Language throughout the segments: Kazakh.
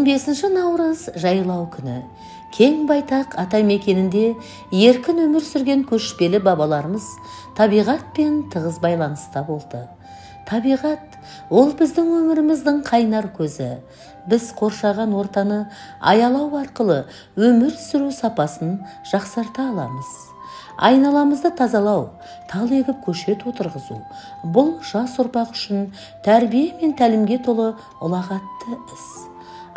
15 наурыз жайлау күні. Кең байтақ ата мекенінде еркін өмір сүрген көшпелі бабаларымыз табиғатпен тығыз байланыста болды. Табиғат ол біздің өміріміздің қайнар көзі. Біз қоршаған ортаны аялау арқылы өмір сүру сапасын жақсарта аламыз. Айналамызды тазалау, тал егіп көшет отырғызу, бұл жас ұрпақ үшін тәрбие мен тәлімге толы ұлағатты іс.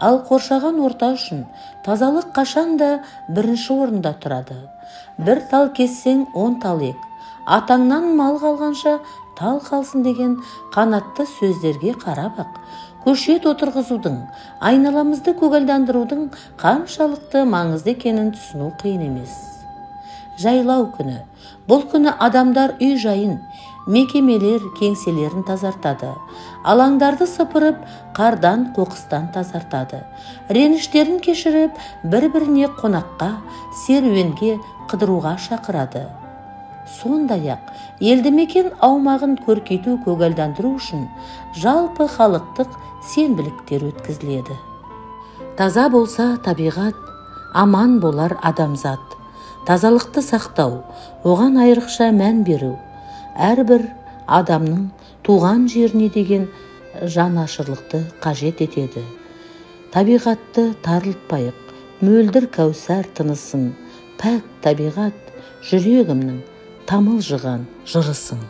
Ал қоршаған орта үшін тазалық қашанда бірінші орында тұрады. Бір тал кессең 10 тал ек, атаңнан мал қалғанша тал қалсын деген қанатты сөздерге қарап-ақ, көшет отырғызудың, айналамызды көгалдандырудың қаншалықты маңызды екенін түсіну қиын емес. Жайлау күні. Бұл күні адамдар үй жайын, мекемелер кеңселерін тазартады. Алаңдарды сыпырып, қардан, қоқыстан тазартады. Реніштерін кешіріп, бір-біріне қонаққа, серуенге, қыдыруға шақырады. Сондай-ақ, елді мекен аумағын көркейту, көгалдандыру үшін жалпы халықтық сенбіліктер өткізіледі. Таза болса табиғат, аман болар адамзат. Тазалықты сақтау, оған айрықша мән беру, әрбір адамның туған жеріне деген жанашырлықты қажет етеді. Табиғатты тарылтпайық, мөлдір кәусар тынысын, пәк табиғат жүрегімнің тамылжыған жырысың.